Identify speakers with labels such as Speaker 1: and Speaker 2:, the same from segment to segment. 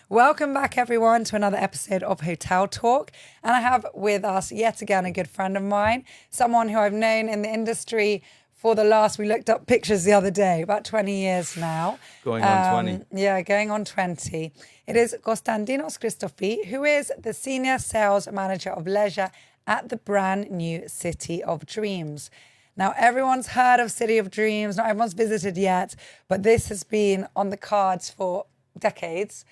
Speaker 1: Welcome back, everyone, to another episode of Hotel Talk. And I have with us yet again a good friend of mine, someone who I've known in the industry for we looked up pictures the other day, about 20 years now.
Speaker 2: Going on 20.
Speaker 1: Yeah, going on 20. It is Costantinos Christofi, who is the Senior Sales Manager of Leisure at the brand new City of Dreams. Now, everyone's heard of City of Dreams. Not everyone's visited yet, but this has been on the cards for decades.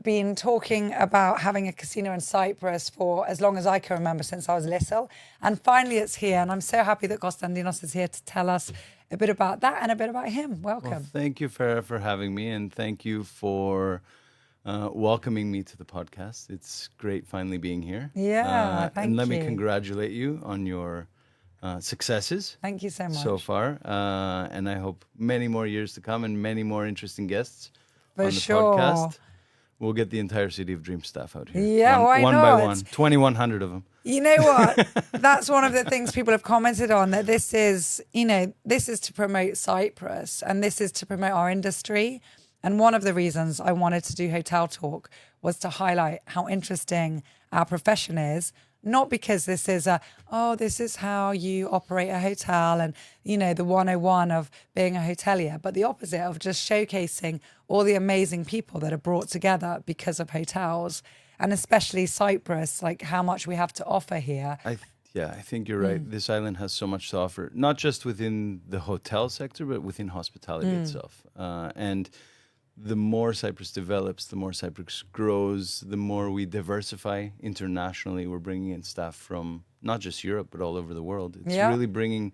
Speaker 1: Been talking about having a casino in Cyprus for as long as I can remember, since I was little. And finally it's here, and I'm so happy that Costantinos is here to tell us a bit about that and a bit about him. Welcome.
Speaker 2: Well, thank you, Farah, for having me, and thank you for welcoming me to the podcast. It's great finally being here.
Speaker 1: Yeah, thank you.
Speaker 2: And let me congratulate you on your successes.
Speaker 1: Thank you so much.
Speaker 2: So far. And I hope many more years to come and many more interesting guests on the podcast. We'll get the entire City of Dreams staff out here.
Speaker 1: Yeah, why not?
Speaker 2: One by one. 2,100 of them.
Speaker 1: You know what? That's one of the things people have commented on, that this is to promote Cyprus and this is to promote our industry. And one of the reasons I wanted to do Hotel Talk was to highlight how interesting our profession is. Not because this is this is how you operate a hotel and, the 101 of being a hotelier, but the opposite of just showcasing all the amazing people that are brought together because of hotels, and especially Cyprus, like how much we have to offer here.
Speaker 2: I think you're right. This island has so much to offer, not just within the hotel sector, but within hospitality itself. And the more Cyprus develops, the more Cyprus grows, the more we diversify internationally. We're bringing in staff from not just Europe, but all over the world. It's really bringing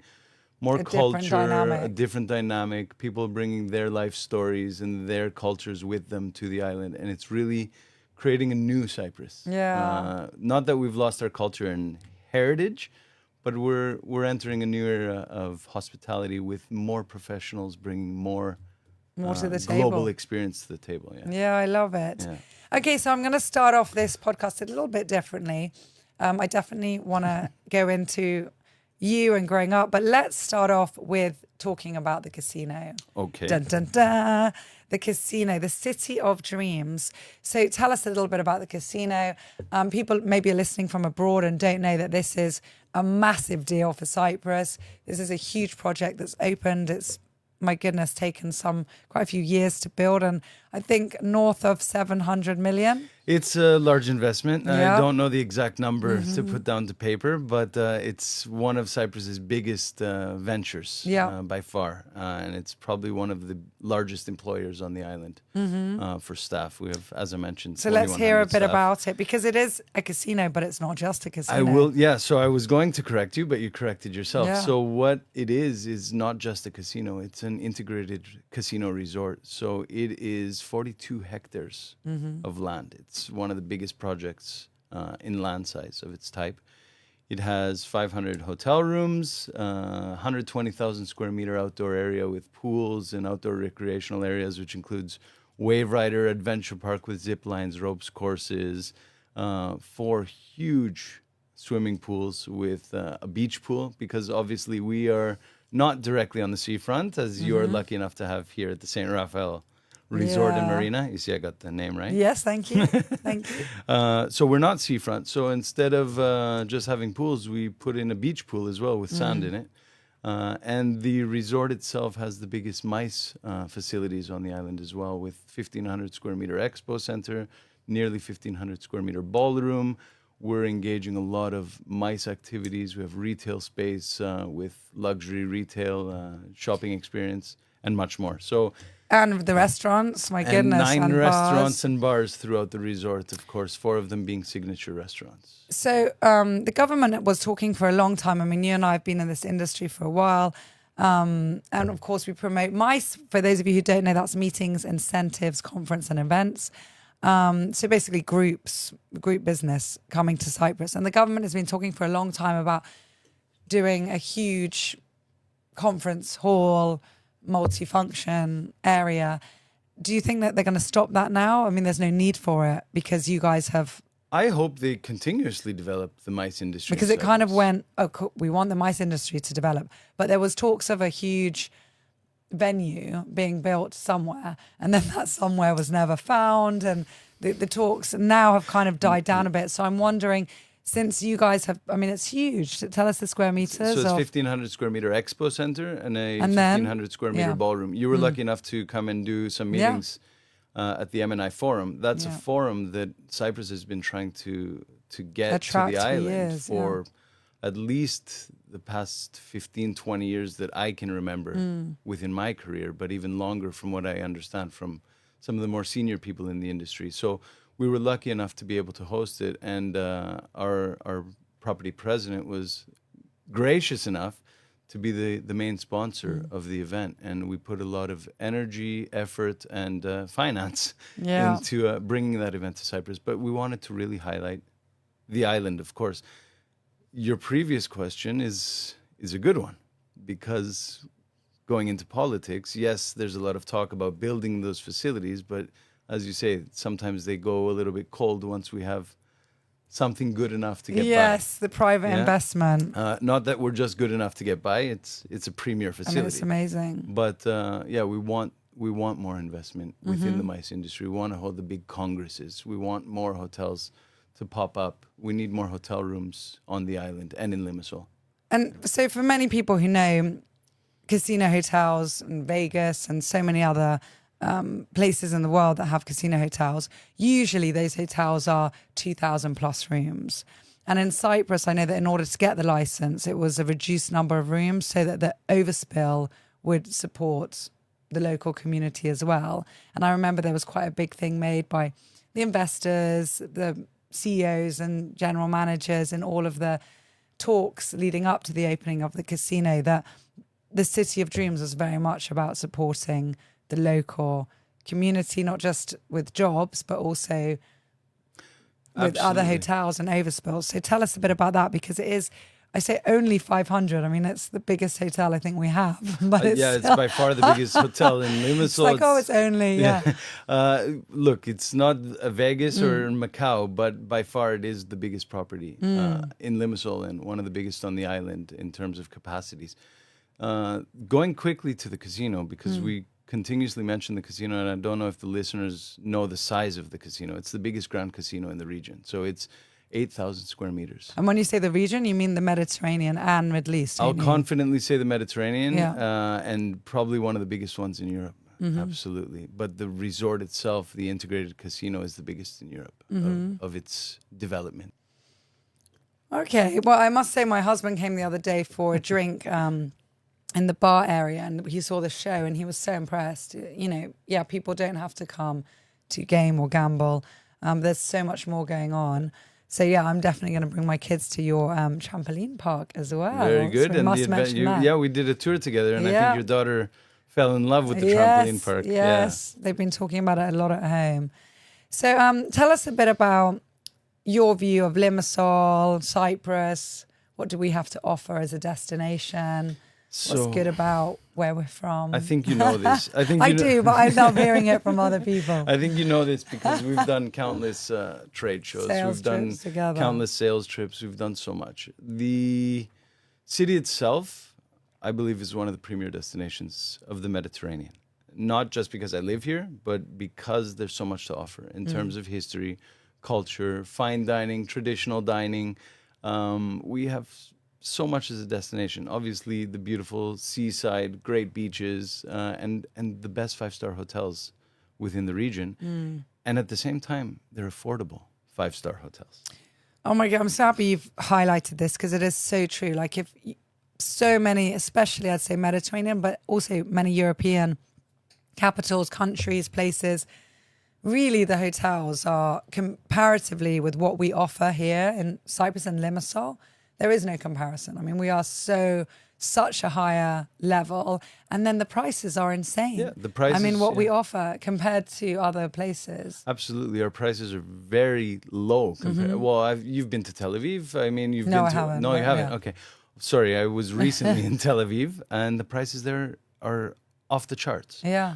Speaker 2: more culture, a different dynamic, people bringing their life stories and their cultures with them to the island. And it's really creating a new Cyprus.
Speaker 1: Yeah.
Speaker 2: Not that we've lost our culture and heritage, but we're entering a new era of hospitality with more professionals bringing more
Speaker 1: to the table.
Speaker 2: Global experience to the table.
Speaker 1: Yeah, I love it.
Speaker 2: Yeah.
Speaker 1: Okay, so I'm going to start off this podcast a little bit differently. I definitely want to go into you and growing up, but let's start off with talking about the casino.
Speaker 2: Okay.
Speaker 1: Dun, dun, dun. The casino, the City of Dreams. So tell us a little bit about the casino. People maybe are listening from abroad and don't know that this is a massive deal for Cyprus. This is a huge project that's opened. It's, my goodness, taken quite a few years to build, and I think north of 700 million.
Speaker 2: It's a large investment. I don't know the exact number to put down to paper, but it's one of Cyprus's biggest ventures by far. And it's probably one of the largest employers on the island for staff. We have, as I mentioned,
Speaker 1: so let's hear a bit
Speaker 2: staff.
Speaker 1: about it, because it is a casino, but it's not just a casino.
Speaker 2: So I was going to correct you, but you corrected yourself.
Speaker 1: Yeah.
Speaker 2: So what it is not just a casino. It's an integrated casino resort. So it is 42 hectares of land. It's one of the biggest projects in land size of its type. It has 500 hotel rooms, 120,000 square meter outdoor area with pools and outdoor recreational areas, which includes wave rider, adventure park with zip lines, ropes courses, 4 huge swimming pools with a beach pool, because obviously we are not directly on the seafront, as you are lucky enough to have here at the St. Raphael Resort and Marina. You see, I got the name right.
Speaker 1: Yes, thank you. Thank you.
Speaker 2: So we're not seafront. So instead of just having pools, we put in a beach pool as well with sand in it. And the resort itself has the biggest MICE facilities on the island as well, with 1,500 square meter expo center, nearly 1,500 square meter ballroom. We're engaging a lot of MICE activities. We have retail space with luxury retail, shopping experience, and much more. So.
Speaker 1: And the restaurants, my goodness.
Speaker 2: And 9
Speaker 1: and
Speaker 2: restaurants
Speaker 1: bars.
Speaker 2: and bars throughout the resort, of course, 4 of them being signature restaurants.
Speaker 1: So the government was talking for a long time. I mean, you and I have been in this industry for a while. And of course, we promote MICE. For those of you who don't know, that's meetings, incentives, conference and events. So basically group business coming to Cyprus. And the government has been talking for a long time about doing a huge conference hall, multifunction area. Do you think that they're going to stop that now? I mean, there's no need for it because you guys have...
Speaker 2: I hope they continuously develop the MICE industry.
Speaker 1: Because it kind of went, we want the MICE industry to develop. But there was talks of a huge venue being built somewhere, and then that somewhere was never found, and the talks now have kind of died down a bit. So I'm wondering, since you guys have, I mean, it's huge. Tell us the square meters.
Speaker 2: So it's 1,500 square meter expo center and a
Speaker 1: And then-
Speaker 2: 1,500 square meter ballroom. You were lucky enough to come and do some meetings at the M&I Forum. That's a forum that Cyprus has been trying to get
Speaker 1: Attract
Speaker 2: to the
Speaker 1: for
Speaker 2: island
Speaker 1: years,
Speaker 2: for at least the past 15, 20 years that I can remember within my career, but even longer from what I understand from some of the more senior people in the industry. So we were lucky enough to be able to host it, and our property president was gracious enough to be the main sponsor of the event, and we put a lot of energy, effort, and finance into bringing that event to Cyprus. But we wanted to really highlight the island, of course. Your previous question is a good one, because going into politics, yes, there's a lot of talk about building those facilities, but as you say, sometimes they go a little bit cold once we have something good enough to get by.
Speaker 1: Yes, the private investment.
Speaker 2: Not that we're just good enough to get by. It's a premier facility.
Speaker 1: I mean, it's amazing.
Speaker 2: But we want more investment within the MICE industry. We want to hold the big congresses. We want more hotels to pop up. We need more hotel rooms on the island and in Limassol.
Speaker 1: And so for many people who know casino hotels in Vegas and so many other places in the world that have casino hotels, usually those hotels are 2,000 plus rooms. And in Cyprus, I know that in order to get the license, it was a reduced number of rooms so that the overspill would support the local community as well. And I remember there was quite a big thing made by the investors, the CEOs and general managers in all of the talks leading up to the opening of the casino, that the City of Dreams was very much about supporting the local community, not just with jobs, but also with other hotels and overspills. So tell us a bit about that, because it is, I say only 500. I mean, it's the biggest hotel I think we have. But
Speaker 2: it's by far the biggest hotel in Limassol.
Speaker 1: It's like, it's only,
Speaker 2: look, it's not a Vegas or Macau, but by far it is the biggest property in Limassol and one of the biggest on the island in terms of capacities. Going quickly to the casino, because we continuously mention the casino, and I don't know if the listeners know the size of the casino. It's the biggest ground casino in the region. So it's 8,000 square meters.
Speaker 1: And when you say the region, you mean the Mediterranean and Middle East?
Speaker 2: I'll confidently say the Mediterranean, and probably one of the biggest ones in Europe. Absolutely. But the resort itself, the integrated casino, is the biggest in Europe of its development.
Speaker 1: Okay. Well, I must say my husband came the other day for a drink in the bar area, and he saw the show and he was so impressed. People don't have to come to game or gamble. There's so much more going on. So I'm definitely going to bring my kids to your trampoline park as well.
Speaker 2: Very good.
Speaker 1: So
Speaker 2: and we did a tour together, and I think your daughter fell in love with the trampoline park.
Speaker 1: Yes, they've been talking about it a lot at home. So tell us a bit about your view of Limassol, Cyprus. What do we have to offer as a destination? What's good about where we're from?
Speaker 2: I think you know this.
Speaker 1: I do, but I love hearing it from other people.
Speaker 2: I think you know this because we've done countless trade shows. We've done countless sales trips. We've done so much. The city itself, I believe, is one of the premier destinations of the Mediterranean. Not just because I live here, but because there's so much to offer in terms of history, culture, fine dining, traditional dining. We have so much as a destination. Obviously, the beautiful seaside, great beaches, and the best 5-star hotels within the region. And at the same time, they're affordable 5-star hotels.
Speaker 1: Oh my God, I'm so happy you've highlighted this, because it is so true. Like, if so many, especially I'd say Mediterranean, but also many European capitals, countries, places, really the hotels are comparatively with what we offer here in Cyprus and Limassol, there is no comparison. I mean, we are such a higher level, and then the prices are insane.
Speaker 2: Yeah, the prices.
Speaker 1: I mean, what we offer compared to other places.
Speaker 2: Absolutely, our prices are very low. Well, you've been to Tel Aviv. I mean, you've been to.
Speaker 1: I haven't.
Speaker 2: No, you haven't.
Speaker 1: Yeah.
Speaker 2: Okay, sorry. I was recently in Tel Aviv, and the prices there are off the charts.
Speaker 1: Yeah.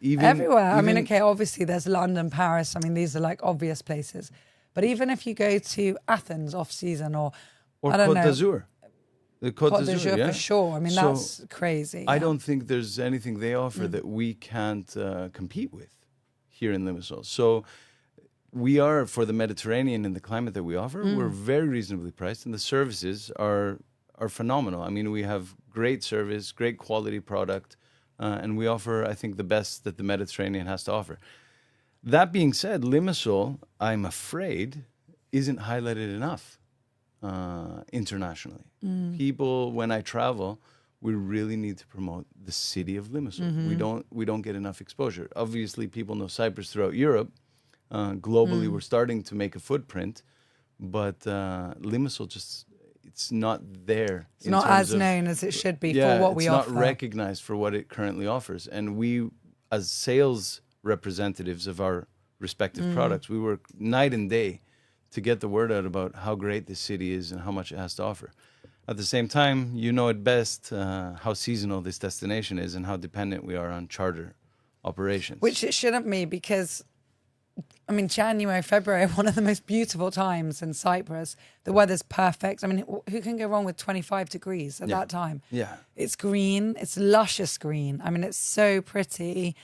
Speaker 2: Even
Speaker 1: everywhere. I mean, okay, obviously there's London, Paris. I mean, these are like obvious places. But even if you go to Athens off season or I don't
Speaker 2: Côte
Speaker 1: know.
Speaker 2: d'Azur. The Côte
Speaker 1: Côte
Speaker 2: d'Azur, yeah.
Speaker 1: for sure. I mean,
Speaker 2: So
Speaker 1: that's crazy.
Speaker 2: I
Speaker 1: yeah.
Speaker 2: don't think there's anything they offer that we can't compete with here in Limassol. So we are, for the Mediterranean and the climate that we offer, we're very reasonably priced, and the services are phenomenal. I mean, we have great service, great quality product, and we offer, I think, the best that the Mediterranean has to offer. That being said, Limassol, I'm afraid, isn't highlighted enough internationally. People, when I travel, we really need to promote the city of Limassol. We don't get enough exposure. Obviously, people know Cyprus throughout Europe. Globally, we're starting to make a footprint, but Limassol just, it's not there.
Speaker 1: It's not as known as it should be for what we offer.
Speaker 2: It's not recognized for what it currently offers. And we, as sales representatives of our respective products, we work night and day to get the word out about how great this city is and how much it has to offer. At the same time, you know it best how seasonal this destination is and how dependent we are on charter operations.
Speaker 1: Which it shouldn't be, because I mean, January, February, one of the most beautiful times in Cyprus. The weather's perfect. I mean, who can go wrong with 25 degrees at that time?
Speaker 2: Yeah.
Speaker 1: It's green. It's luscious green. I mean, it's so pretty.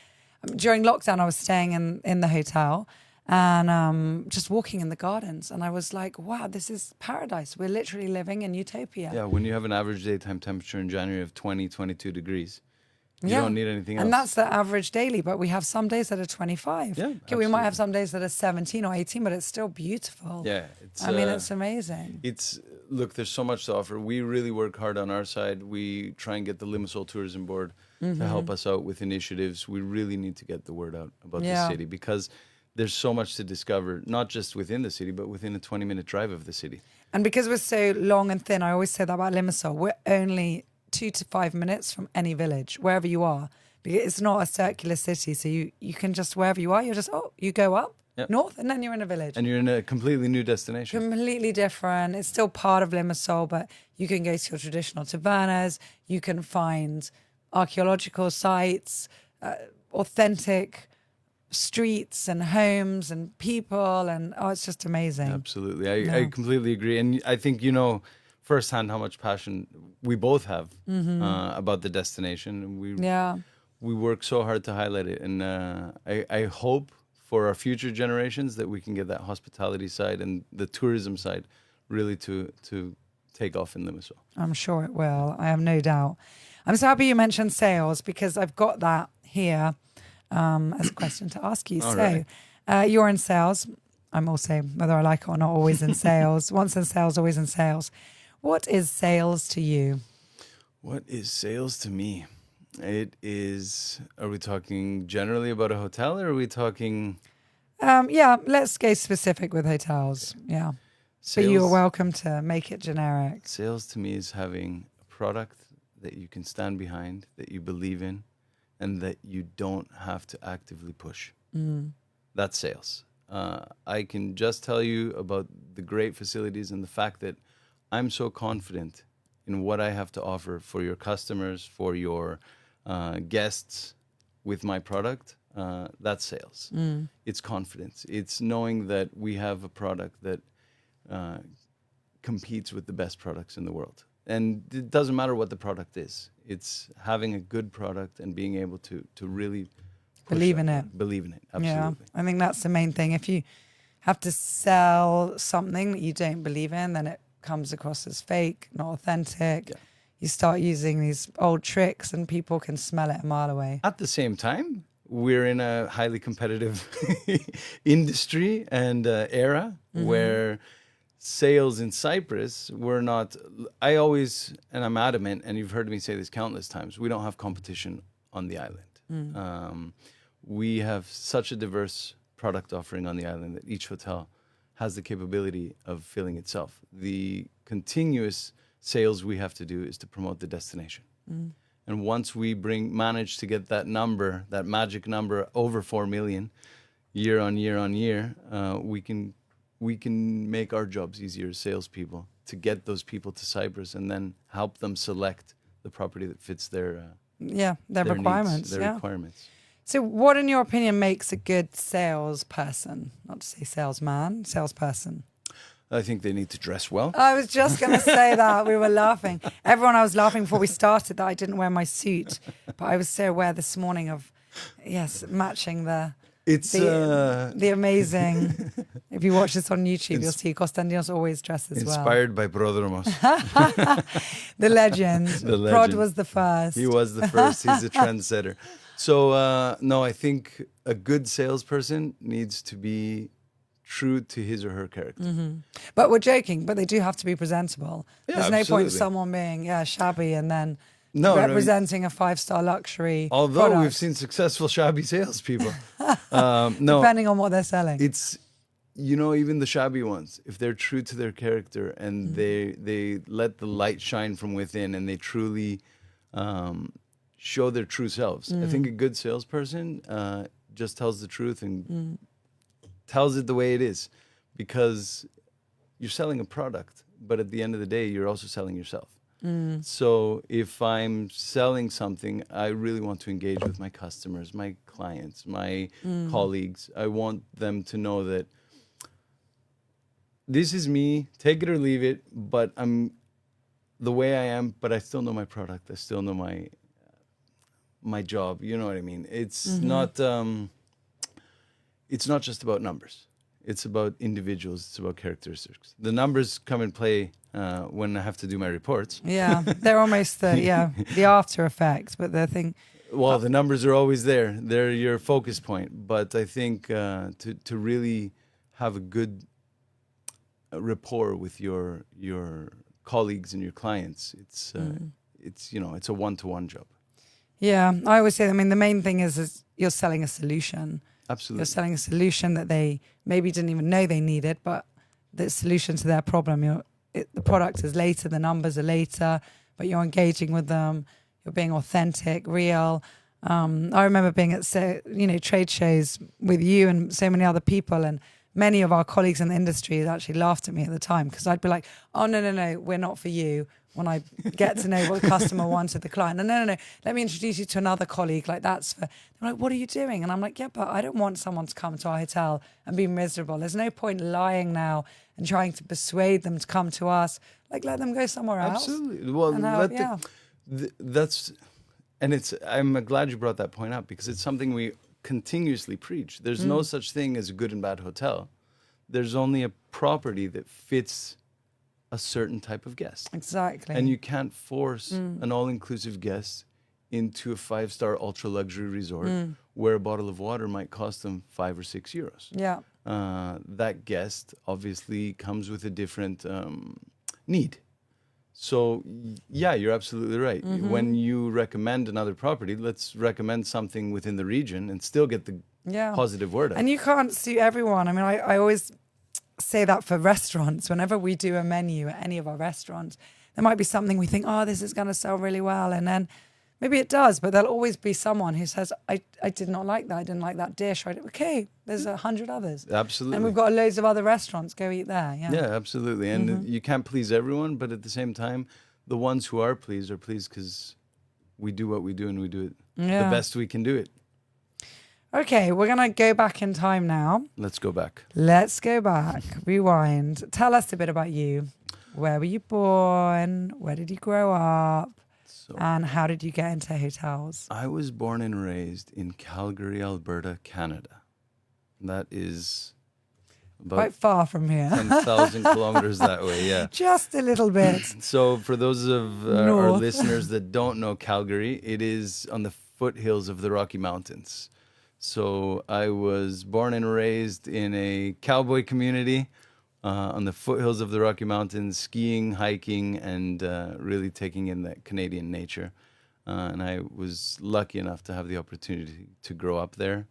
Speaker 1: During lockdown, I was staying in the hotel and just walking in the gardens. And I was like, wow, this is paradise. We're literally living in utopia.
Speaker 2: Yeah, when you have an average daytime temperature in January of 20, 22 degrees, you don't need anything else.
Speaker 1: And that's the average daily, but we have some days that are 25.
Speaker 2: Yeah,
Speaker 1: okay, we might have some days that are 17 or 18, but it's still beautiful.
Speaker 2: Yeah.
Speaker 1: I mean, it's amazing.
Speaker 2: Look, there's so much to offer. We really work hard on our side. We try and get the Limassol Tourism Board to help us out with initiatives. We really need to get the word out about the city, because there's so much to discover, not just within the city, but within a 20-minute drive of the city.
Speaker 1: And because we're so long and thin, I always say that about Limassol, we're only 2 to 5 minutes from any village, wherever you are. Because it's not a circular city, so you can just, wherever you are, you're just, you go up north and then you're in a village.
Speaker 2: And you're in a completely new destination.
Speaker 1: Completely different. It's still part of Limassol, but you can go to your traditional tavernas, you can find archaeological sites, authentic streets and homes and people, and it's just amazing.
Speaker 2: Absolutely. I completely agree. And I think, firsthand how much passion we both have about the destination. And we work so hard to highlight it. And I hope for our future generations that we can get that hospitality side and the tourism side really to take off in Limassol. I'm
Speaker 1: sure it will. I have no doubt. I'm so happy you mentioned sales, because I've got that here as a question to ask you. You're in sales. I'm also, whether I like it or not, always in sales. Once in sales, always in sales. What is sales to you? What is sales to me? It is, are we talking generally about a hotel, or are we talking? Let's go specific with hotels. Yeah. Sales, but you're welcome to make it generic. Sales to me is having a product that you can stand behind, that you believe in, and that you don't have to actively push. That's sales. I can just tell you about the great facilities and the fact that I'm so confident in what I have to offer for your customers, for your guests with my product. That's sales. It's confidence. It's knowing that we have a product that competes with the best products in the world. And it doesn't matter what the product is. It's having a good product and being able to really believe in it. Believe in it, absolutely. Yeah, I think that's the main thing. If you have to sell something that you don't believe in, then it comes across as fake, not authentic. Yeah. You start using these old tricks and people can smell it a mile away. At the same time, we're in a highly competitive industry and era where sales in Cyprus were not, I always, and I'm adamant, and you've heard me say this countless times, we don't have competition on the island. We have such a diverse product offering on the island that each hotel has the capability of filling itself. The continuous sales we have to do is to promote the destination. And once we manage to get that number, that magic number, over 4 million year on year on year, we can make our jobs easier as salespeople to get those people to Cyprus and then help them select the property that fits their requirements. Requirements. So what, in your opinion, makes a good salesperson? Not to say salesman, salesperson.
Speaker 2: I think they need to dress well.
Speaker 1: I was just going to say that. We were laughing. Everyone, I was laughing before we started that I didn't wear my suit. But I was so aware this morning of, yes, matching the amazing. If you watch this on YouTube, you'll see Costantinos always dresses well.
Speaker 2: Inspired by Prodromos.
Speaker 1: The legend.
Speaker 2: The legend.
Speaker 1: Prod was the first.
Speaker 2: He was the first. He's a trendsetter. So, no, I think a good salesperson needs to be true to his or her character.
Speaker 1: Mm-hmm. But we're joking, but they do have to be presentable.
Speaker 2: Yeah,
Speaker 1: There's no
Speaker 2: absolutely.
Speaker 1: point someone being shabby and then
Speaker 2: No,
Speaker 1: representing a 5-star luxury
Speaker 2: although
Speaker 1: product.
Speaker 2: we've seen successful shabby salespeople. No,
Speaker 1: depending on what they're selling.
Speaker 2: it's, even the shabby ones, if they're true to their character and they let the light shine from within and they truly show their true selves. I think a good salesperson just tells the truth and tells it the way it is, because you're selling a product, but at the end of the day, you're also selling yourself. So if I'm selling something, I really want to engage with my customers, my clients, my colleagues. I want them to know that this is me, take it or leave it, but I'm the way I am, but I still know my product. I still know my job. You know what I mean? It's not just about numbers. It's about individuals. It's about characteristics. The numbers come and play when I have to do my reports.
Speaker 1: Yeah, they're almost the after effect, but the thing.
Speaker 2: Well, the numbers are always there. They're your focus point. But I think to really have a good rapport with your colleagues and your clients, it's a one-to-one job.
Speaker 1: Yeah, I always say, I mean, the main thing is you're selling a solution.
Speaker 2: Absolutely.
Speaker 1: You're selling a solution that they maybe didn't even know they needed, but the solution to their problem. The product is later, the numbers are later, but you're engaging with them. You're being authentic, real. I remember being at trade shows with you and so many other people, and many of our colleagues in the industry actually laughed at me at the time, because I'd be like, "Oh no, we're not for you." When I get to know what the customer wanted, the client, no, let me introduce you to another colleague. Like that's for. They're like, "What are you doing?" And I'm like, "Yeah, but I don't want someone to come to our hotel and be miserable. There's no point lying now and trying to persuade them to come to us. Like, let them go somewhere else."
Speaker 2: Absolutely. Well, I'm glad you brought that point up, because it's something we continuously preach. There's no such thing as a good and bad hotel. There's only a property that fits a certain type of guest.
Speaker 1: Exactly.
Speaker 2: And you can't force an all-inclusive guest into a 5-star ultra-luxury resort where a bottle of water might cost them €5 or €6.
Speaker 1: Yeah.
Speaker 2: That guest obviously comes with a different need. So, yeah, you're absolutely right. When you recommend another property, let's recommend something within the region and still get the positive word out.
Speaker 1: And you can't suit everyone. I mean, I always say that for restaurants. Whenever we do a menu at any of our restaurants, there might be something we think, oh, this is going to sell really well. And then maybe it does, but there'll always be someone who says, I did not like that. I didn't like that dish. Okay, there's 100 others.
Speaker 2: Absolutely.
Speaker 1: And we've got loads of other restaurants. Go eat there. Yeah,
Speaker 2: absolutely. And you can't please everyone, but at the same time, the ones who are pleased because we do what we do and we do it the best we can do it.
Speaker 1: Okay, we're going to go back in time now.
Speaker 2: Let's go back.
Speaker 1: Rewind. Tell us a bit about you. Where were you born? Where did you grow up? And how did you get into hotels?
Speaker 2: I was born and raised in Calgary, Alberta, Canada. That is about
Speaker 1: quite far from here.
Speaker 2: 10,000 kilometers that way, yeah.
Speaker 1: Just a little bit.
Speaker 2: So for those of our listeners that don't know Calgary, it is on the foothills of the Rocky Mountains. So I was born and raised in a cowboy community on the foothills of the Rocky Mountains, skiing, hiking, and really taking in that Canadian nature. And I was lucky enough to have the opportunity to grow up there,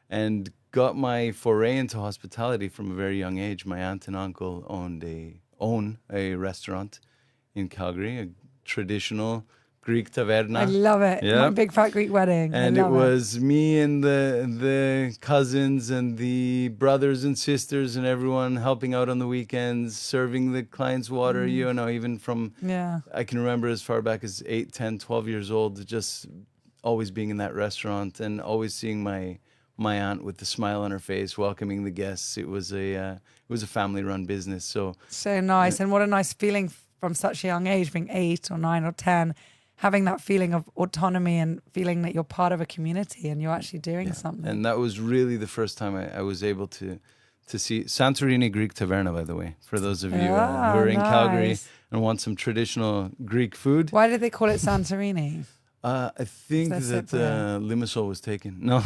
Speaker 2: and got my foray into hospitality from a very young age. My aunt and uncle own a restaurant in Calgary, a traditional Greek taverna.
Speaker 1: I love it.
Speaker 2: Yeah.
Speaker 1: My big fat Greek wedding.
Speaker 2: And it was me and the cousins and the brothers and sisters and everyone helping out on the weekends, serving the clients water, even from, I can remember as far back as 8, 10, 12 years old, just always being in that restaurant and always seeing my my aunt with the smile on her face, welcoming the guests. It was a family-run business. So
Speaker 1: nice. And what a nice feeling from such a young age, being 8 or 9 or 10, having that feeling of autonomy and feeling that you're part of a community and you're actually doing something.
Speaker 2: And that was really the first time I was able to see Santorini Greek Taverna, by the way, for those of you who are in Calgary and want some traditional Greek food.
Speaker 1: Why did they call it Santorini?
Speaker 2: I think that Limassol was taken. No,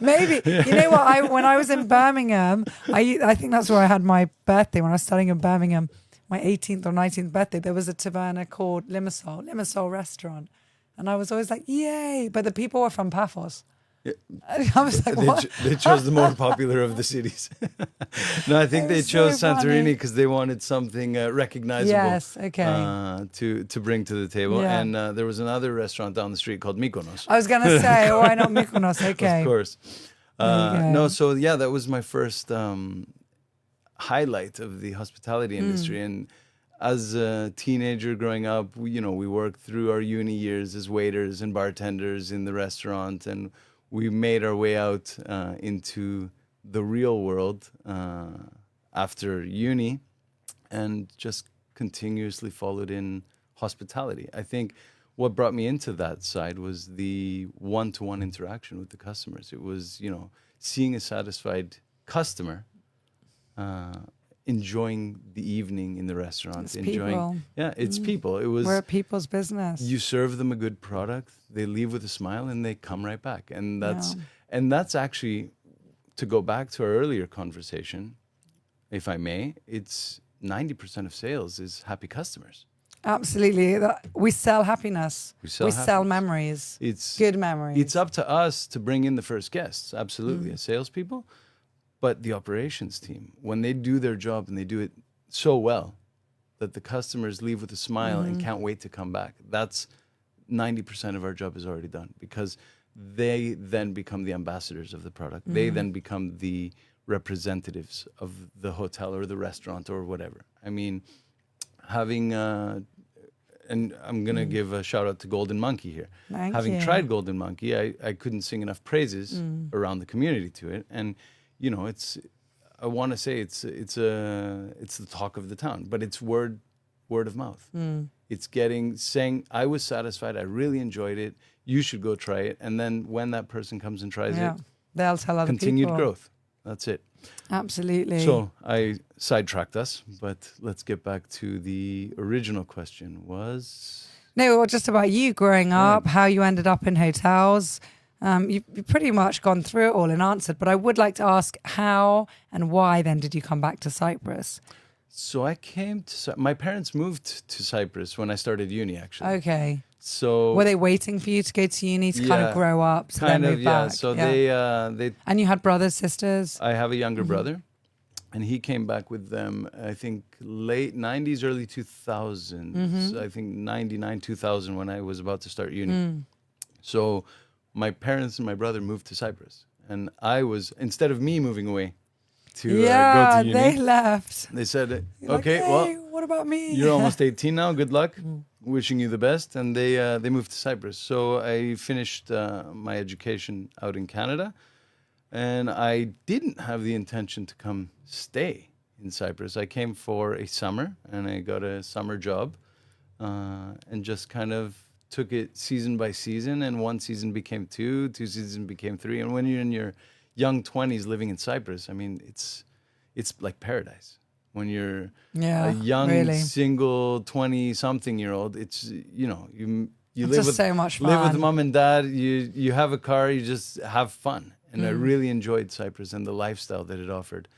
Speaker 1: maybe. You know what? When I was in Birmingham, I think that's where I had my birthday when I was studying in Birmingham. My 18th or 19th birthday, there was a taverna called Limassol restaurant, and I was always like, "Yay!" But the people were from Paphos. Yeah. I was like, "What?"
Speaker 2: They chose the more popular of the cities. No, I think they chose Santorini because they wanted something recognizable.
Speaker 1: Yes, okay.
Speaker 2: To bring to the table,
Speaker 1: Yeah.
Speaker 2: and there was another restaurant down the street called Mykonos.
Speaker 1: I was gonna say, why not Mykonos? Okay,
Speaker 2: of course. No, so yeah, that was my first highlight of the hospitality industry. And as a teenager growing up, we worked through our uni years as waiters and bartenders in the restaurant, and we made our way out into the real world after uni, and just continuously followed in hospitality. I think what brought me into that side was the one-to-one interaction with the customers. It was, seeing a satisfied customer, enjoying the evening in the restaurant,
Speaker 1: it's
Speaker 2: enjoying
Speaker 1: people.
Speaker 2: Yeah, it's people. We're
Speaker 1: a people's business.
Speaker 2: You serve them a good product, they leave with a smile, and they come right back. And that's actually, to go back to our earlier conversation, if I may, it's 90% of sales is happy customers.
Speaker 1: Absolutely. We sell happiness. We sell memories.
Speaker 2: It's
Speaker 1: good memories.
Speaker 2: It's up to us to bring in the first guests, absolutely, as salespeople. But the operations team, when they do their job and they do it so well that the customers leave with a smile and can't wait to come back, that's 90% of our job is already done, because they then become the ambassadors of the product. They then become the representatives of the hotel or the restaurant or whatever. I mean, having, and I'm going to give a shout out to Golden Monkey here. Having tried Golden Monkey, I couldn't sing enough praises around the community to it. And I want to say it's the talk of the town, but it's word of mouth. It's saying, I was satisfied, I really enjoyed it, you should go try it. And then when that person comes and tries it,
Speaker 1: they'll tell other
Speaker 2: continued
Speaker 1: people.
Speaker 2: growth. That's it.
Speaker 1: Absolutely.
Speaker 2: So I sidetracked us, but let's get back to the original question was...
Speaker 1: No, just about you growing up, how you ended up in hotels. You've pretty much gone through it all and answered, but I would like to ask how and why then did you come back to Cyprus?
Speaker 2: So my parents moved to Cyprus when I started uni, actually.
Speaker 1: Okay.
Speaker 2: So
Speaker 1: were they waiting for you to go to uni to kind of grow up? So
Speaker 2: kind
Speaker 1: then
Speaker 2: of,
Speaker 1: move
Speaker 2: yeah.
Speaker 1: back?
Speaker 2: So they
Speaker 1: And you had brothers, sisters?
Speaker 2: I have a younger brother, and he came back with them, I think, late 90s, early 2000s. I think 99, 2000 when I was about to start uni. So my parents and my brother moved to Cyprus, and instead of me moving away to go to uni,
Speaker 1: they left.
Speaker 2: They said,
Speaker 1: okay,
Speaker 2: like, hey,
Speaker 1: what about me?
Speaker 2: You're almost 18 now, good luck, wishing you the best. And they moved to Cyprus. So I finished my education out in Canada, and I didn't have the intention to come stay in Cyprus. I came for a summer, and I got a summer job, and just kind of took it season by season, and one season became two seasons became three. And when you're in your young 20s living in Cyprus, I mean, it's like paradise. When you're a young, single 20-something-year-old, it's, you live with
Speaker 1: so much fun.
Speaker 2: Live with mom and dad, you have a car, you just have fun. And I really enjoyed Cyprus and the lifestyle that it offered.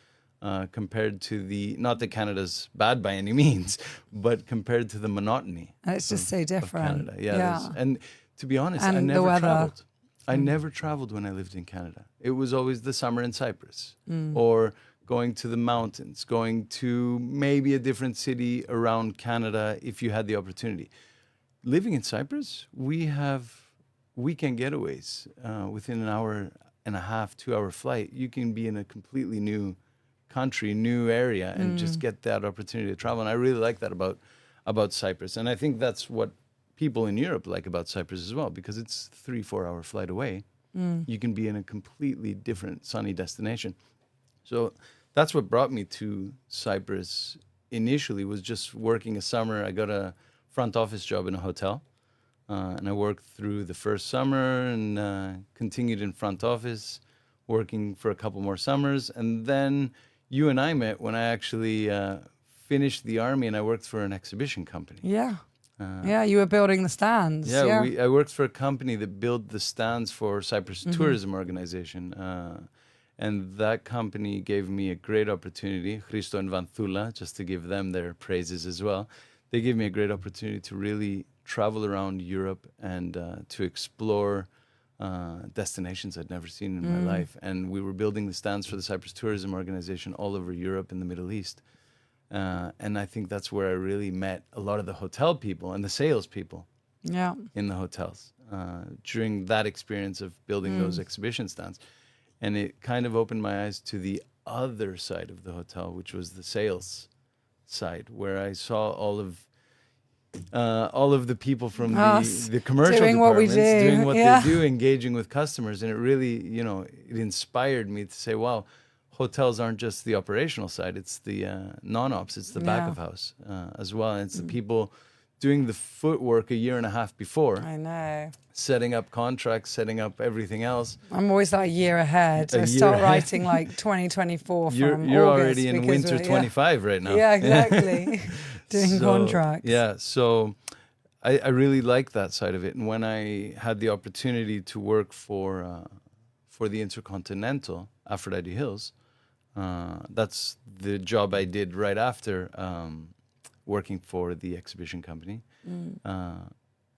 Speaker 2: Compared to not that Canada's bad by any means, but compared to the monotony.
Speaker 1: And it's just so different.
Speaker 2: Canada. Yeah. And to be honest,
Speaker 1: and
Speaker 2: I never traveled. I never traveled when I lived in Canada. It was always the summer in Cyprus, or going to the mountains, going to maybe a different city around Canada if you had the opportunity. Living in Cyprus, we have weekend getaways. Within an hour and a half, 2-hour flight, you can be in a completely new country, new area, and just get that opportunity to travel. And I really like that about Cyprus. And I think that's what people in Europe like about Cyprus as well, because it's 3-4 hour flight away. you can be in a completely different sunny destination. So that's what brought me to Cyprus initially, was just working a summer. I got a front office job in a hotel. And I worked through the first summer and continued in front office, working for a couple more summers. And then you and I met when I actually finished the army, and I worked for an exhibition company.
Speaker 1: Yeah. You were building the stands.
Speaker 2: Yeah, I worked for a company that built the stands for Cyprus Tourism Organization. And that company gave me a great opportunity, Christo and Vanthula, just to give them their praises as well. They gave me a great opportunity to really travel around Europe and to explore destinations I'd never seen in my life. And we were building the stands for the Cyprus Tourism Organization all over Europe and the Middle East. And I think that's where I really met a lot of the hotel people and the sales people in the hotels during that experience of building those exhibition stands. And it kind of opened my eyes to the other side of the hotel, which was the sales side, where I saw all of the people from the commercial
Speaker 1: doing
Speaker 2: departments doing what
Speaker 1: Yeah.
Speaker 2: they do, engaging with customers. And it really, it inspired me to say, wow, hotels aren't just the operational side, it's the non-ops, it's the back of house as well. And it's the people doing the footwork a year and a half before.
Speaker 1: I know.
Speaker 2: Setting up contracts, setting up everything else.
Speaker 1: I'm always like a year ahead. I start writing like 2024 from
Speaker 2: You're
Speaker 1: August
Speaker 2: already in winter 25 right now.
Speaker 1: Yeah, exactly. Doing contracts.
Speaker 2: Yeah, so I really like that side of it. And when I had the opportunity to work for the Intercontinental, Aphrodite Hills, that's the job I did right after working for the exhibition company.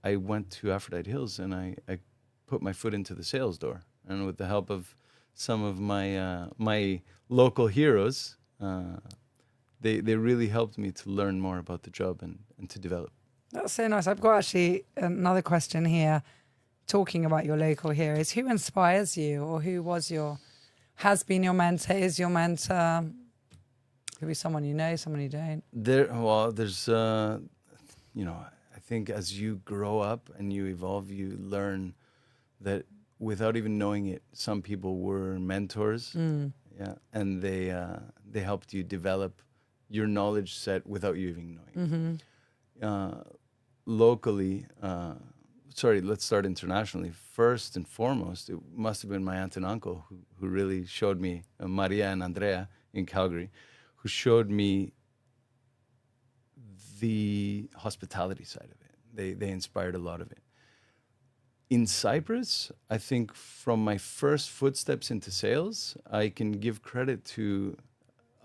Speaker 2: I went to Aphrodite Hills and I put my foot into the sales door. And with the help of some of my local heroes, they really helped me to learn more about the job and to develop.
Speaker 1: That's so nice. I've got actually another question here, talking about your local heroes. Who inspires you, or who has been your mentor, is your mentor? Could be someone you know, someone you don't.
Speaker 2: There's, I think as you grow up and you evolve, you learn that without even knowing it, some people were mentors, and they helped you develop your knowledge set without you even knowing. Locally, let's start internationally. First and foremost, it must have been my aunt and uncle who really showed me, Maria and Andrea in Calgary, who showed me the hospitality side of it. They inspired a lot of it. In Cyprus, I think from my first footsteps into sales, I can give credit to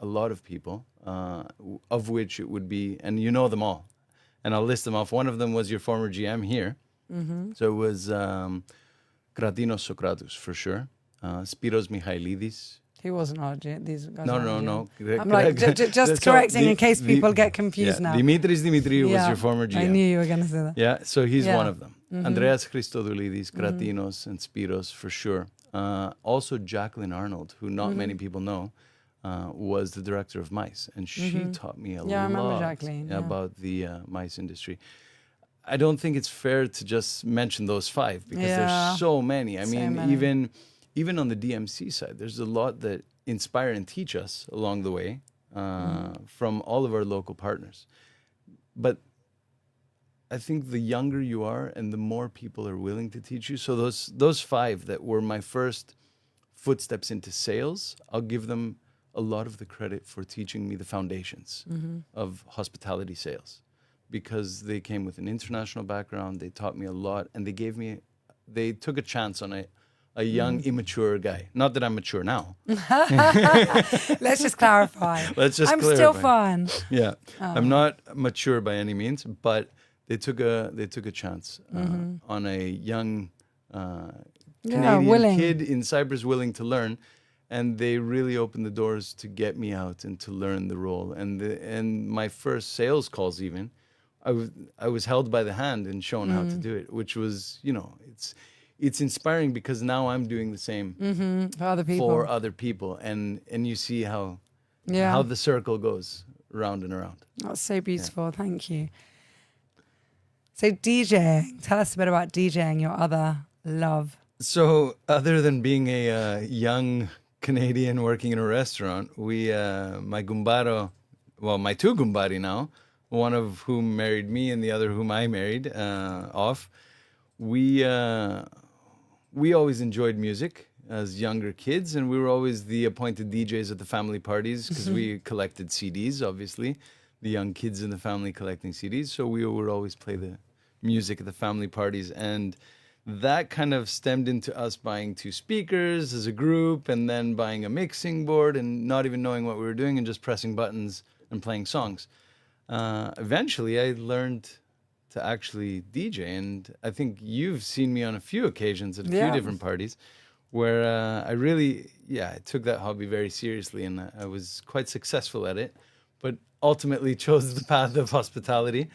Speaker 2: a lot of people, of which it would be, and you know them all, and I'll list them off. One of them was your former GM here. So it was Costantinos Christofi for sure. Spiros Michailidis.
Speaker 1: He wasn't our GM. These guys.
Speaker 2: No.
Speaker 1: I'm like just correcting in case people get confused now.
Speaker 2: Dimitris Dimitriou was your former GM.
Speaker 1: I knew you were going to say that.
Speaker 2: Yeah, so he's one of them. Andreas Christodoulidis, Costantinos, and Spiros for sure. Also Jacqueline Arnold, who not many people know, was the director of mice, and she taught me a lot
Speaker 1: I remember Jacqueline,
Speaker 2: about the mice industry. I don't think it's fair to just mention those five because there's so many. I mean, even on the DMC side, there's a lot that inspire and teach us along the way from all of our local partners. But I think the younger you are and the more people are willing to teach you. So those five that were my first footsteps into sales, I'll give them a lot of the credit for teaching me the foundations of hospitality sales, because they came with an international background. They taught me a lot, and they took a chance on a young, immature guy. Not that I'm mature now.
Speaker 1: Let's just clarify. I'm still fun.
Speaker 2: Yeah, I'm not mature by any means, but they took a chance on a young Canadian kid in Cyprus willing to learn, and they really opened the doors to get me out and to learn the role. And my first sales calls, even, I was held by the hand and shown how to do it, which was, it's inspiring because now I'm doing the same for other people, and you see how the circle goes round and around.
Speaker 1: That's so beautiful. Thank you. So DJing, tell us a bit about DJing, your other love.
Speaker 2: So, other than being a young Canadian working in a restaurant, my gumbaro, well, my two gumbari now, one of whom married me and the other whom I married off, we always enjoyed music as younger kids, and we were always the appointed DJs at the family parties because we collected CDs, obviously, the young kids in the family collecting CDs. So we would always play the music at the family parties, and that kind of stemmed into us buying two speakers as a group and then buying a mixing board and not even knowing what we were doing and just pressing buttons and playing songs. Eventually, I learned to actually DJ, and I think you've seen me on a few occasions at a few different parties where I took that hobby very seriously, and I was quite successful at it, but ultimately chose the path of hospitality.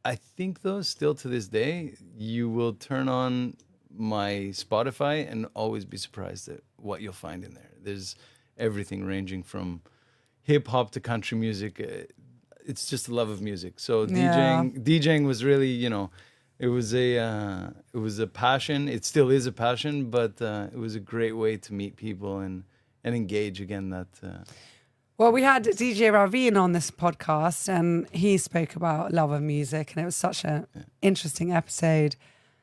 Speaker 2: I think, though, still to this day, you will turn on my Spotify and always be surprised at what you'll find in there. There's everything ranging from hip hop to country music. It's just a love of music. So DJing was really, it was a passion. It still is a passion, but it was a great way to meet people and engage again.
Speaker 1: Well, we had DJ Raveen on this podcast, and he spoke about love of music, and it was such an interesting episode.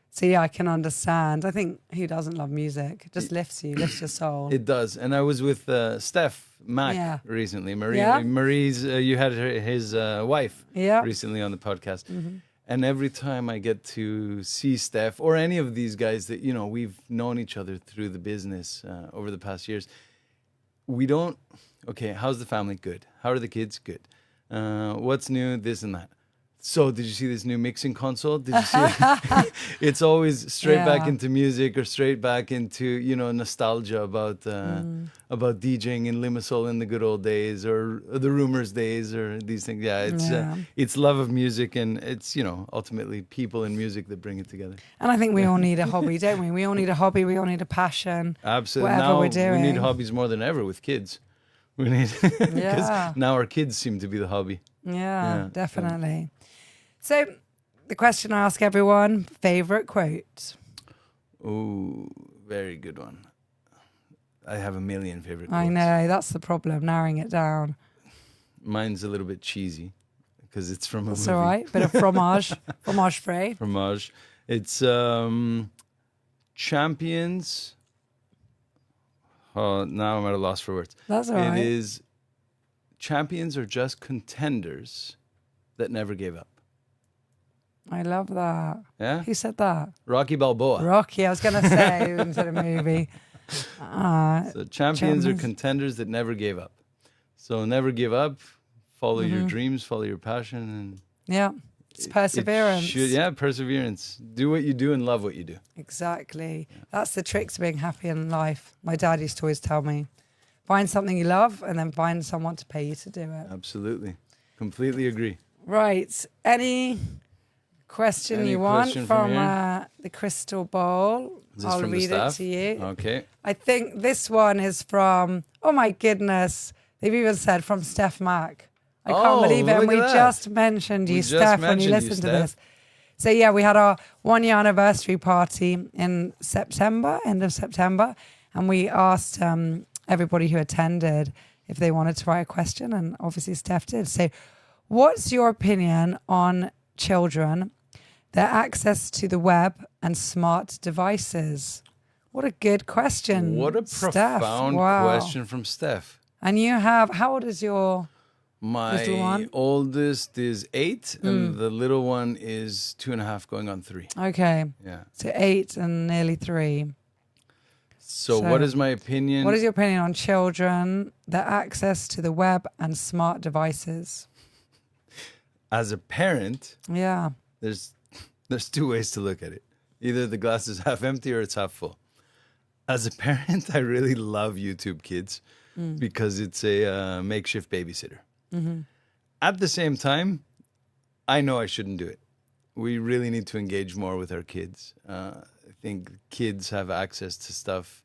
Speaker 1: So yeah, I can understand. I think who doesn't love music? It just lifts your soul.
Speaker 2: It does. And I was with Steph Mack recently. Marie's, you had his wife recently on the podcast. Mm-hmm. And every time I get to see Steph or any of these guys that, we've known each other through the business over the past years, we don't, okay, how's the family? Good. How are the kids? Good. What's new? This and that. So did you see this new mixing console? Did you see it? It's always straight back into music or straight back into, nostalgia about DJing in Limassol in the good old days or the Rumors days or these things. Yeah, it's love of music, and it's, ultimately people and music that bring it together.
Speaker 1: And I think we all need a hobby, don't we? We all need a hobby. We all need a passion.
Speaker 2: Absolutely.
Speaker 1: Whatever
Speaker 2: now
Speaker 1: we're doing.
Speaker 2: We need hobbies more than ever with kids. We need because now our kids seem to be the hobby.
Speaker 1: Yeah, definitely. So, the question I ask everyone, favorite quote?
Speaker 2: Oh, very good one. I have a million favorite quotes.
Speaker 1: I know, that's the problem, narrowing it down.
Speaker 2: Mine's a little bit cheesy because it's from a movie.
Speaker 1: That's all right, bit of fromage, fromage frais.
Speaker 2: Fromage. It's champions. Oh, now I'm at a loss for words.
Speaker 1: That's all right.
Speaker 2: It is champions are just contenders that never gave up.
Speaker 1: I love that.
Speaker 2: Yeah?
Speaker 1: Who said that?
Speaker 2: Rocky Balboa.
Speaker 1: Rocky, I was going to say instead of movie.
Speaker 2: So champions are contenders that never gave up. So never give up, follow your dreams, follow your passion. And
Speaker 1: it's perseverance.
Speaker 2: Perseverance. Do what you do and love what you do.
Speaker 1: Exactly. Yeah. That's the trick to being happy in life. My dad used to always tell me, find something you love and then find someone to pay you to do it.
Speaker 2: Absolutely. Completely agree.
Speaker 1: Right. Any question you want from the crystal ball? I'll read it to you.
Speaker 2: Okay.
Speaker 1: I think this one is from, oh my goodness, they've even said from Steph Mack. I can't believe it. And we just mentioned you, Steph, when you listened to this. So yeah, we had our 1 year anniversary party in September, end of September. And we asked everybody who attended if they wanted to write a question. And obviously Steph did. So what's your opinion on children, their access to the web and smart devices? What a good question.
Speaker 2: What a profound question from Steph.
Speaker 1: And you have, how old is your little one?
Speaker 2: My oldest is 8 and the little one is 2.5 going on 3.
Speaker 1: Okay.
Speaker 2: Yeah.
Speaker 1: So 8 and nearly 3.
Speaker 2: So what is my opinion?
Speaker 1: What is your opinion on children, their access to the web and smart devices?
Speaker 2: As a parent, there's 2 ways to look at it. Either the glass is half empty or it's half full. As a parent, I really love YouTube Kids because it's a makeshift babysitter. Mm-hmm. At the same time, I know I shouldn't do it. We really need to engage more with our kids. I think kids have access to stuff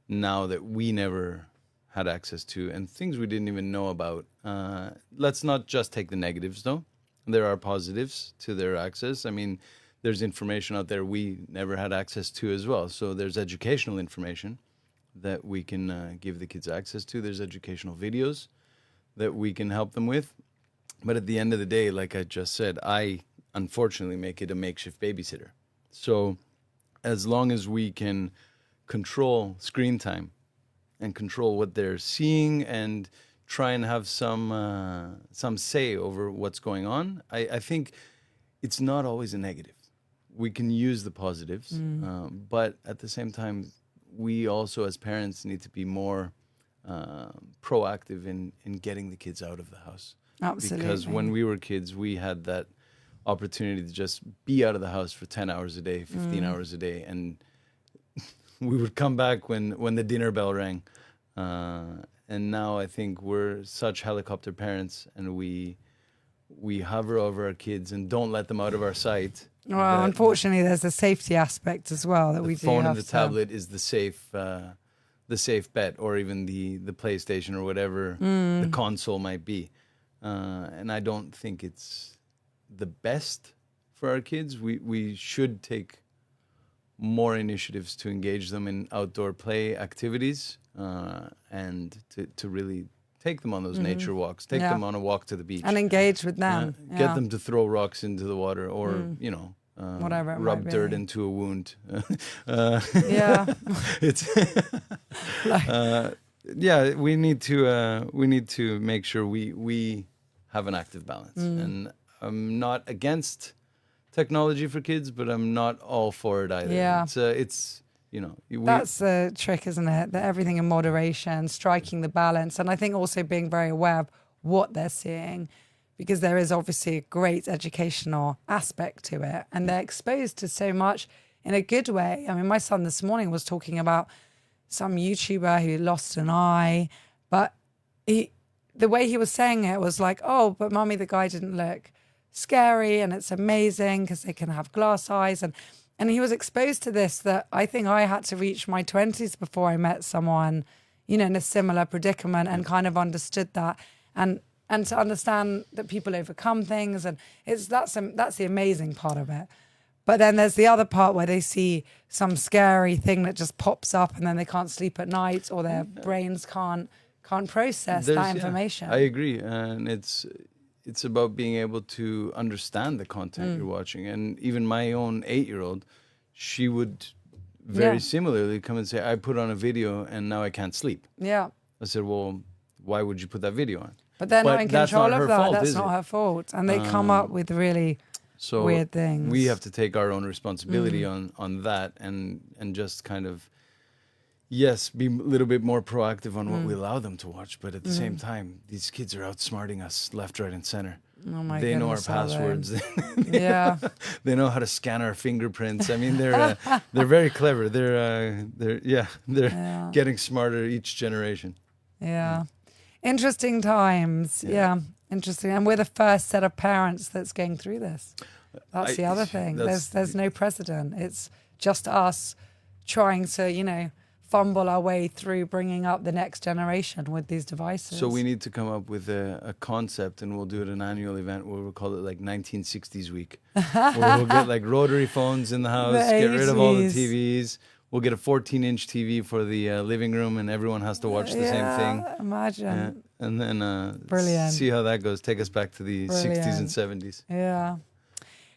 Speaker 2: now that we never had access to and things we didn't even know about. Let's not just take the negatives, though. There are positives to their access. I mean, there's information out there we never had access to as well. So there's educational information that we can give the kids access to. There's educational videos that we can help them with. But at the end of the day, like I just said, I unfortunately make it a makeshift babysitter. So as long as we can control screen time and control what they're seeing and try and have some say over what's going on, I think it's not always a negative. We can use the positives, but at the same time, we also as parents need to be more proactive in getting the kids out of the house.
Speaker 1: Absolutely.
Speaker 2: Because when we were kids, we had that opportunity to just be out of the house for 10 hours a day, 15 hours a day, and we would come back when the dinner bell rang. And now I think we're such helicopter parents, and we hover over our kids and don't let them out of our sight.
Speaker 1: Well, unfortunately, there's a safety aspect as well that we do.
Speaker 2: The phone
Speaker 1: have
Speaker 2: and the tablet is the safe bet, or even the PlayStation or whatever the console might be. And I don't think it's the best for our kids. We should take more initiatives to engage them in outdoor play activities, and to really take them on those nature walks, take them on a walk to the beach.
Speaker 1: And engage with them.
Speaker 2: Get them to throw rocks into the water, or,
Speaker 1: whatever it
Speaker 2: rub
Speaker 1: might
Speaker 2: dirt
Speaker 1: be.
Speaker 2: into a wound. It's we need to make sure we have an active balance. And I'm not against technology for kids, but I'm not all for it either.
Speaker 1: Yeah.
Speaker 2: That's
Speaker 1: the trick, isn't it? That everything in moderation, striking the balance, and I think also being very aware of what they're seeing, because there is obviously a great educational aspect to it, and they're exposed to so much in a good way. I mean, my son this morning was talking about some YouTuber who lost an eye, but the way he was saying it was like, oh, but mummy, the guy didn't look scary, and it's amazing because they can have glass eyes. And he was exposed to this that I think I had to reach my 20s before I met someone, in a similar predicament, and kind of understood that. And to understand that people overcome things, and that's the amazing part of it. But then there's the other part where they see some scary thing that just pops up, and then they can't sleep at night, or their brains can't process that information.
Speaker 2: I agree, and it's about being able to understand the content you're watching. And even my own 8-year-old, she would very similarly come and say, I put on a video and now I can't sleep.
Speaker 1: Yeah.
Speaker 2: I said, well, why would you put that video on?
Speaker 1: But they're not in control of that. That's
Speaker 2: not
Speaker 1: her fault. And they come up with really weird things.
Speaker 2: We have to take our own responsibility on that, and just kind of, yes, be a little bit more proactive on what we allow them to watch. But at the same time, these kids are outsmarting us left, right, and center.
Speaker 1: Oh my
Speaker 2: They know our
Speaker 1: goodness,
Speaker 2: passwords.
Speaker 1: Yeah.
Speaker 2: They know how to scan our fingerprints. I mean, they're very clever. They're getting smarter each generation.
Speaker 1: Yeah. Interesting times. Yeah. Interesting. And we're the first set of parents that's going through this. That's the other thing. There's no precedent. It's just us trying to, fumble our way through bringing up the next generation with these devices.
Speaker 2: So we need to come up with a concept, and we'll do it an annual event where we'll call it like 1960s week. Where we'll get like rotary phones in the house, get rid of all the TVs. We'll get a 14-inch TV for the living room, and everyone has to watch the same thing.
Speaker 1: Imagine.
Speaker 2: And then
Speaker 1: Brilliant.
Speaker 2: See how that goes. Take us back to the 60s and 70s.
Speaker 1: Yeah.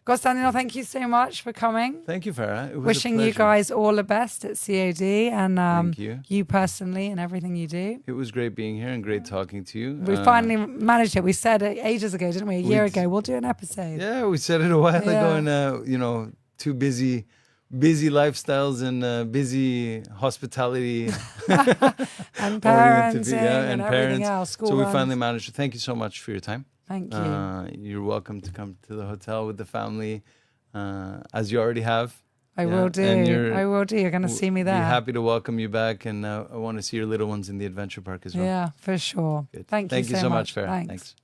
Speaker 1: Costantinos, thank you so much for coming.
Speaker 2: Thank you, Farah. It was
Speaker 1: Wishing you guys all the best at COD, and
Speaker 2: Thank you.
Speaker 1: You personally and everything you do.
Speaker 2: It was great being here and great talking to you.
Speaker 1: We finally managed it. We said it ages ago, didn't we? A year ago. We'll do an episode.
Speaker 2: Yeah, we said it a while ago, and too busy lifestyles and busy hospitality
Speaker 1: and parenting and everything
Speaker 2: parents.
Speaker 1: else. School
Speaker 2: So we
Speaker 1: runs.
Speaker 2: finally managed to. Thank you so much for your time.
Speaker 1: Thank you.
Speaker 2: You're welcome to come to the hotel with the family, as you already have.
Speaker 1: I will do. I will do. You're going to see me there.
Speaker 2: Be happy to welcome you back, and I want to see your little ones in the adventure park as well.
Speaker 1: Yeah, for sure.
Speaker 2: Good.
Speaker 1: Thank you so much,
Speaker 2: Farah.
Speaker 1: Thanks.
Speaker 2: Thanks.